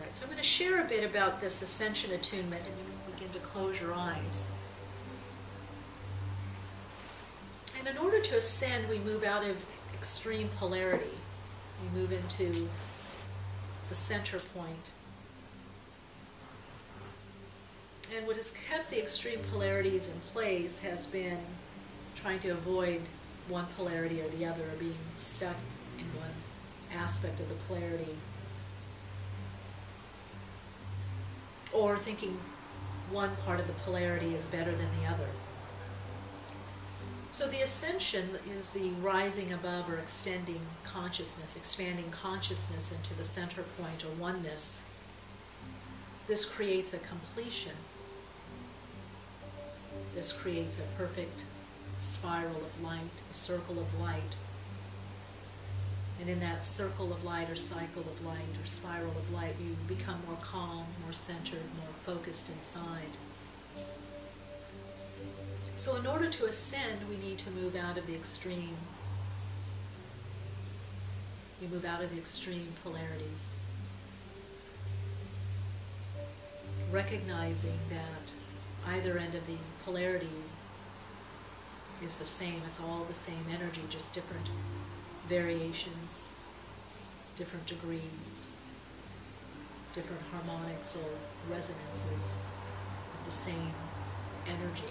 Alright, so I'm going to share a bit about this Ascension Attunement, and you begin to close your eyes. And in order to ascend, we move out of extreme polarity. We move into the center point. And what has kept the extreme polarities in place has been trying to avoid one polarity or the other, or being stuck in one aspect of the polarity, or thinking one part of the polarity is better than the other. So the ascension is the rising above or extending consciousness, expanding consciousness into the center point or oneness. This creates a completion. This creates a perfect spiral of light, a circle of light. And in that circle of light or cycle of light or spiral of light, you become more calm, more centered, more focused inside. So in order to ascend, we need to move out of the extreme. We move out of the extreme polarities. Recognizing that either end of the polarity is the same. It's all the same energy, just different variations, different degrees, different harmonics or resonances of the same energy.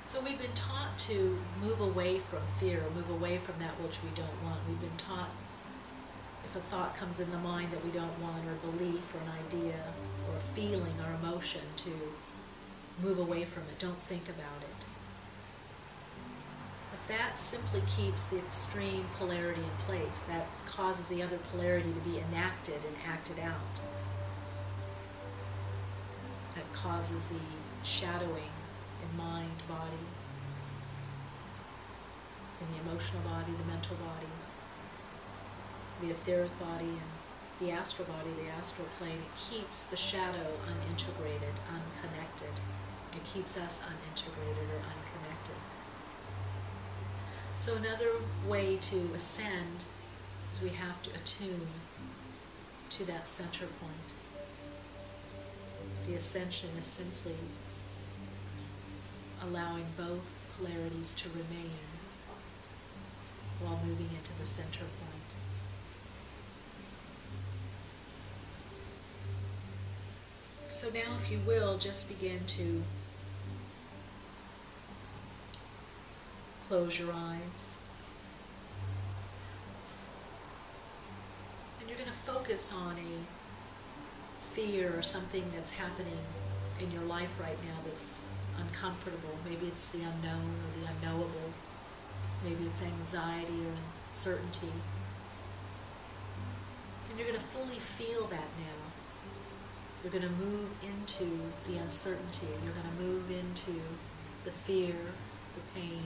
So we've been taught to move away from fear, move away from that which we don't want. We've been taught, if a thought comes in the mind that we don't want, or a belief or an idea or a feeling or emotion, to move away from it. Don't think about it. But that simply keeps the extreme polarity in place. That causes the other polarity to be enacted and acted out. That causes the shadowing in mind, body, in the emotional body, the mental body, the etheric body, and the astral body, the astral plane. It keeps the shadow unintegrated, unconnected. It keeps us unintegrated or unconnected. So another way to ascend is we have to attune to that center point. The ascension is simply allowing both polarities to remain while moving into the center point. So now, if you will, just begin to close your eyes. And you're going to focus on a fear or something that's happening in your life right now that's uncomfortable. Maybe it's the unknown or the unknowable. Maybe it's anxiety or uncertainty. And you're going to fully feel that now. You're going to move into the uncertainty. You're going to move into the fear, the pain.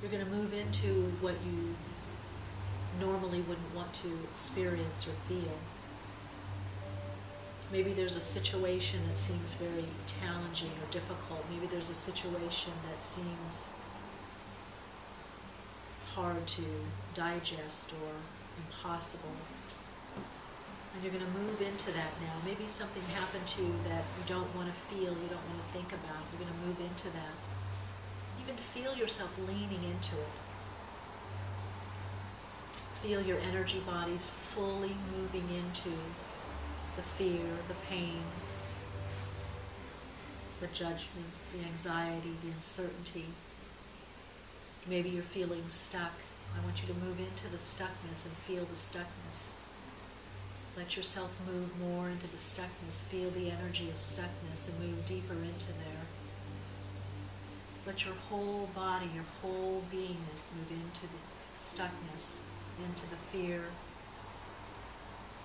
You're going to move into what you normally wouldn't want to experience or feel. Maybe there's a situation that seems very challenging or difficult. Maybe there's a situation that seems hard to digest or impossible. And you're going to move into that now. Maybe something happened to you that you don't want to feel, you don't want to think about. You're going to move into that. Even feel yourself leaning into it. Feel your energy bodies fully moving into the fear, the pain, the judgment, the anxiety, the uncertainty. Maybe you're feeling stuck. I want you to move into the stuckness and feel the stuckness. Let yourself move more into the stuckness. Feel the energy of stuckness and move deeper into there. Let your whole body, your whole beingness move into the stuckness, into the fear,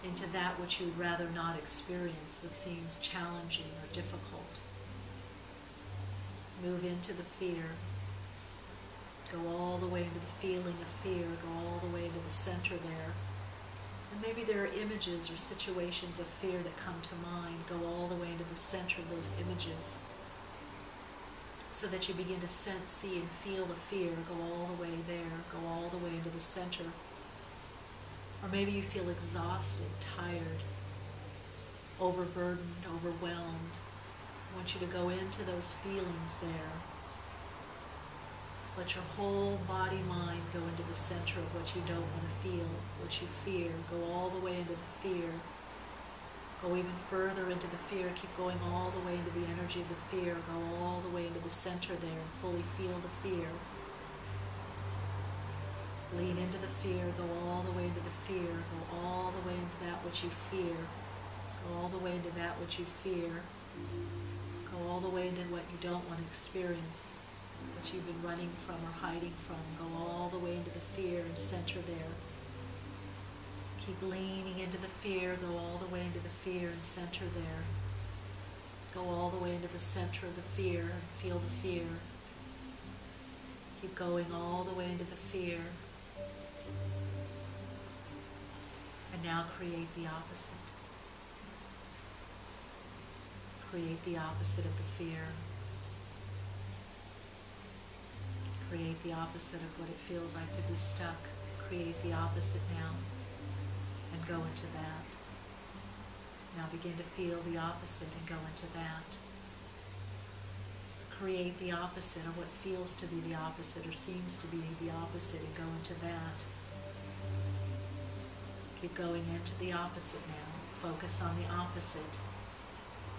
into that which you'd rather not experience, what seems challenging or difficult. Move into the fear. Go all the way into the feeling of fear. Go all the way into the center there. And maybe there are images or situations of fear that come to mind. Go all the way into the center of those images, so that you begin to sense, see, and feel the fear. Go all the way there. Go all the way into the center. Or maybe you feel exhausted, tired, overburdened, overwhelmed. I want you to go into those feelings there. Let your whole body, mind go into the center of what you don't want to feel, what you fear. Go all the way into the fear. Go even further into the fear. Keep going all the way into the energy of the fear. Go all the way into the center there and fully feel the fear. Lean into the fear. Go all the way into the fear. Go all the way into that which you fear. Go all the way into that which you fear. Go all the way into what you don't want to experience, what you've been running from or hiding from. Go all the way into the fear and center there. Keep leaning into the fear. Go all the way into the fear and center there. Go all the way into the center of the fear and feel the fear. Keep going all the way into the fear. And now create the opposite. Create the opposite of the fear. Create the opposite of what it feels like to be stuck. Create the opposite now and go into that. Now begin to feel the opposite and go into that. So create the opposite of what feels to be the opposite or seems to be the opposite and go into that. Keep going into the opposite now. Focus on the opposite.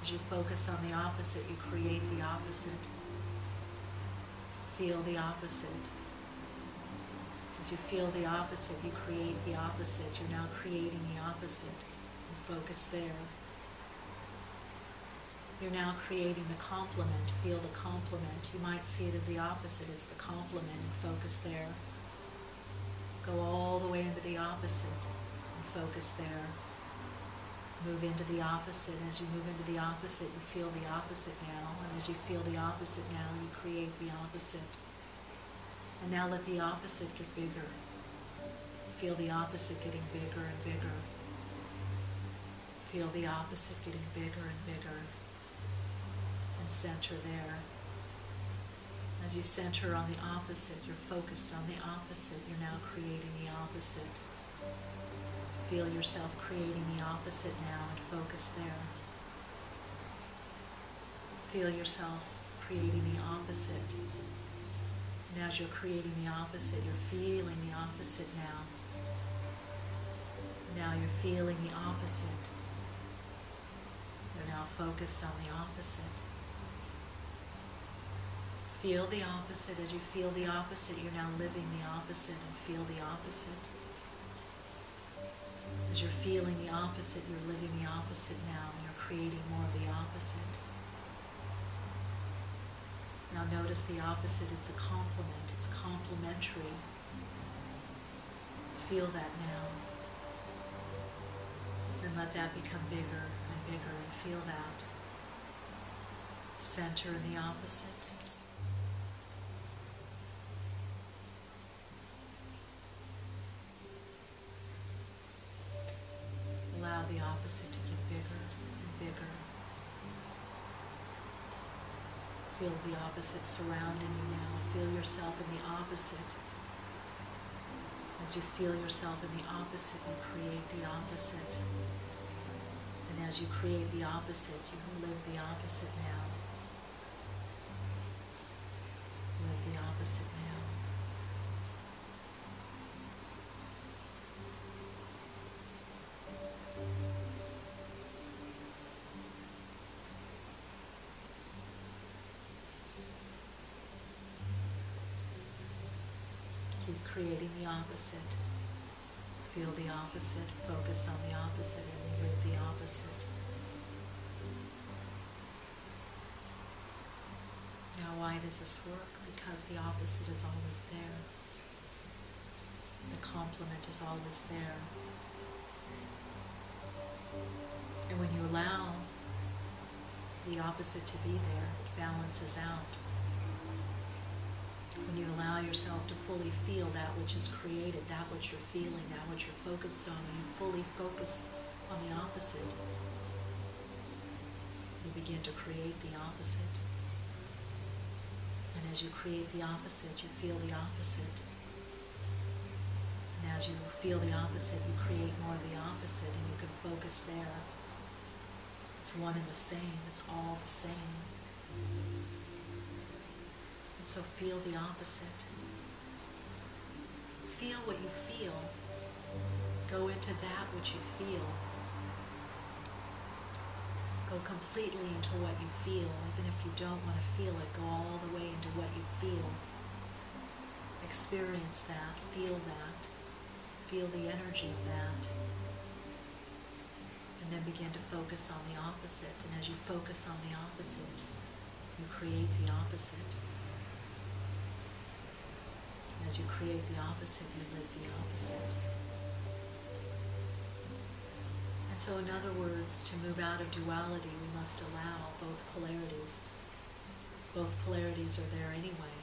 As you focus on the opposite, you create the opposite. Feel the opposite. As you feel the opposite, you create the opposite. You're now creating the opposite. And focus there. You're now creating the complement. Feel the complement. You might see it as the opposite. It's the complement. And focus there. Go all the way into the opposite. And focus there. Move into the opposite. As you move into the opposite, you feel the opposite now. And as you feel the opposite now, you create the opposite. And now let the opposite get bigger. Feel the opposite getting bigger and bigger. Feel the opposite getting bigger and bigger. And center there. As you center on the opposite, you're focused on the opposite. You're now creating the opposite. Feel yourself creating the opposite now and focus there. Feel yourself creating the opposite. And as you're creating the opposite, you're feeling the opposite now. Now you're feeling the opposite. You're now focused on the opposite. Feel the opposite. As you feel the opposite, you're now living the opposite and feel the opposite. As you're feeling the opposite, you're living the opposite now, and you're creating more of the opposite. Now notice the opposite is the complement. It's complementary. Feel that now. And let that become bigger and bigger, and feel that. Center in the opposite. Allow the opposite to get bigger and bigger. Feel the opposite surrounding you now. Feel yourself in the opposite. As you feel yourself in the opposite, you create the opposite. And as you create the opposite, you live the opposite now. Live the opposite now. Keep creating the opposite. Feel the opposite. Focus on the opposite and live the opposite. Now, why does this work? Because the opposite is always there. The complement is always there. And when you allow the opposite to be there, it balances out. When you allow yourself to fully feel that which is created, that which you're feeling, that which you're focused on, and you fully focus on the opposite, you begin to create the opposite. And as you create the opposite, you feel the opposite. as you feel the opposite, you create more of the opposite, and you can focus there. It's one and the same. It's all the same. And so feel the opposite. Feel what you feel. Go into that which you feel. Go completely into what you feel. Even if you don't want to feel it, go all the way into what you feel. Experience that. Feel that. Feel the energy of that. And then begin to focus on the opposite. And as you focus on the opposite, you create the opposite. As you create the opposite, you live the opposite. And so, in other words, to move out of duality, we must allow both polarities. Both polarities are there anyway.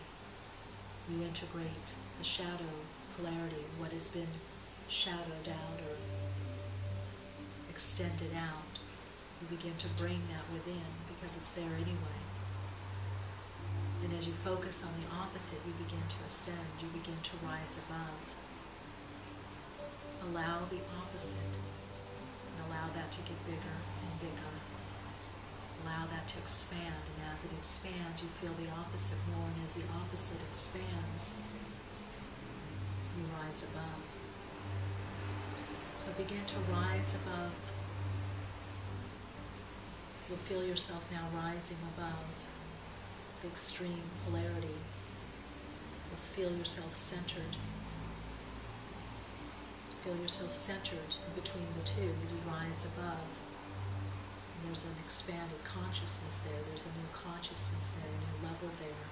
You integrate the shadow polarity, what has been shadowed out or extended out. You begin to bring that within because it's there anyway. And as you focus on the opposite, you begin to ascend, you begin to rise above. Allow the opposite. Allow that to get bigger and bigger. Allow that to expand, and as it expands, you feel the opposite more, and as the opposite expands, you rise above. So begin to rise above. You'll feel yourself now rising above the extreme polarity. You'll feel yourself centered. Feel yourself centered in between the two. You rise above. And there's an expanded consciousness there. There's a new consciousness there, a new level there.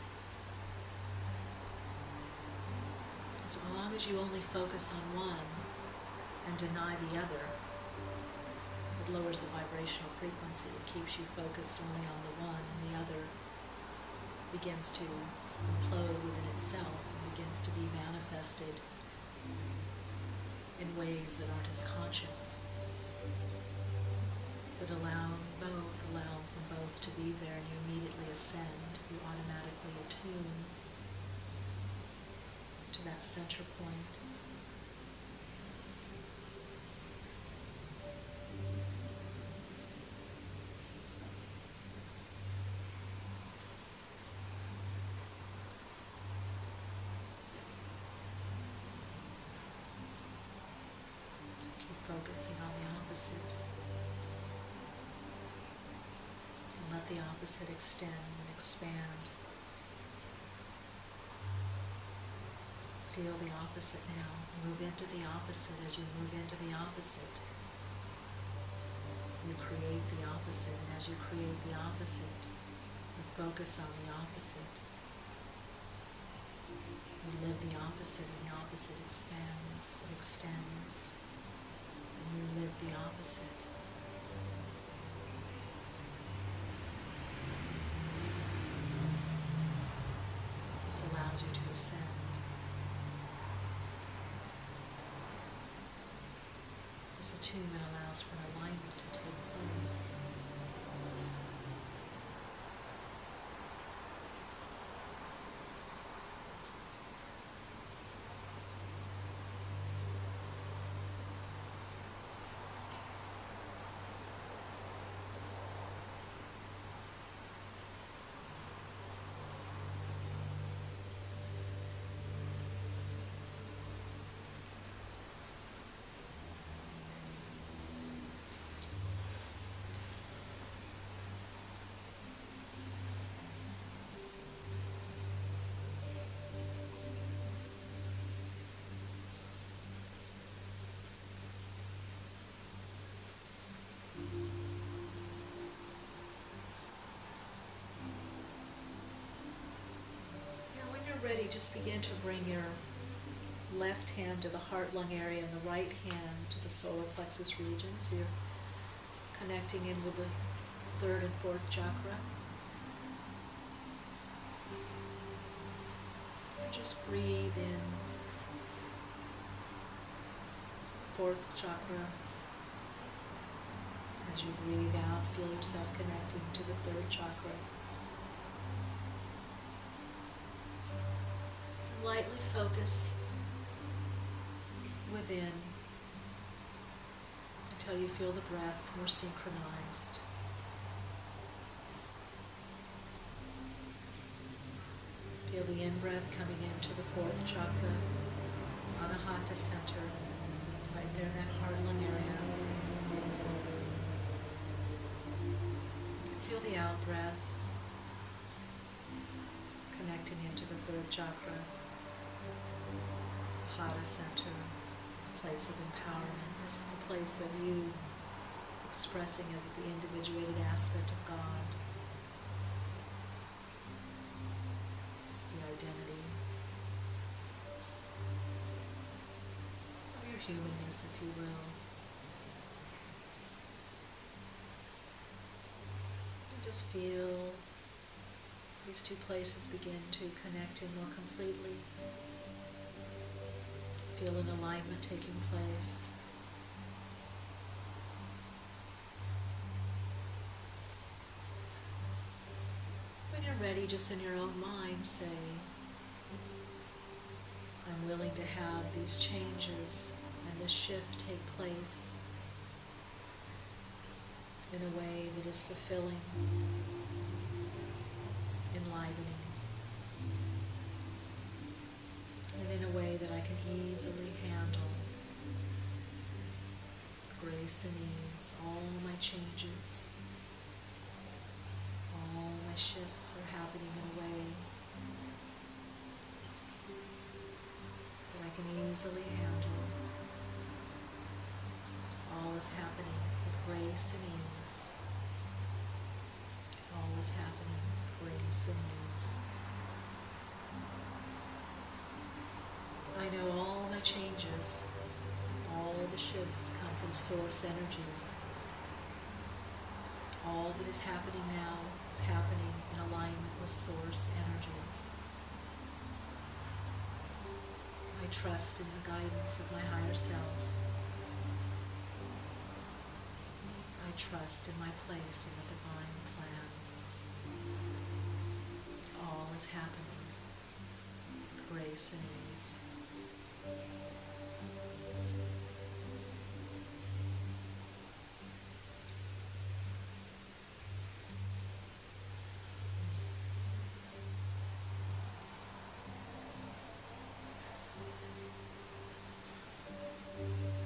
So long as you only focus on one and deny the other, it lowers the vibrational frequency. It keeps you focused only on the one, and the other begins to implode within itself and begins to be manifested in ways that aren't as conscious. But allowing both allows them both to be there, and you immediately ascend. You automatically attune to that center point. Focusing on the opposite. And let the opposite extend and expand. Feel the opposite now. Move into the opposite. As you move into the opposite, you create the opposite. And as you create the opposite, you focus on the opposite. You live the opposite, and the opposite expands, it extends. You live the opposite. This allows you to ascend. This attunement allows for alignment to take place. Ready, just begin to bring your left hand to the heart-lung area and the right hand to the solar plexus region. So you're connecting in with the third and fourth chakra. And just breathe in the fourth chakra. As you breathe out, feel yourself connecting to the third chakra. Lightly focus within until you feel the breath more synchronized. Feel the in-breath coming into the fourth chakra, Anahata center, right there in that heart-lung area. Feel the out-breath connecting into the third chakra, Hata center, the place of empowerment. This is the place of you expressing as the individuated aspect of God, the identity, or your humanness, if you will. And just feel these two places begin to connect in more completely. Feel an alignment taking place. When you're ready, just in your own mind, say, I'm willing to have these changes and this shift take place in a way that is fulfilling, enlivening, and in a way that I can easily handle. Grace and ease, all my changes, all my shifts are happening in a way that I can easily handle. All is happening with grace and ease. All is happening with grace and ease. I know all my changes, all the shifts come from source energies. All that is happening now is happening in alignment with source energies. I trust in the guidance of my higher self. I trust in my place in the divine plan. All is happening with grace and ease.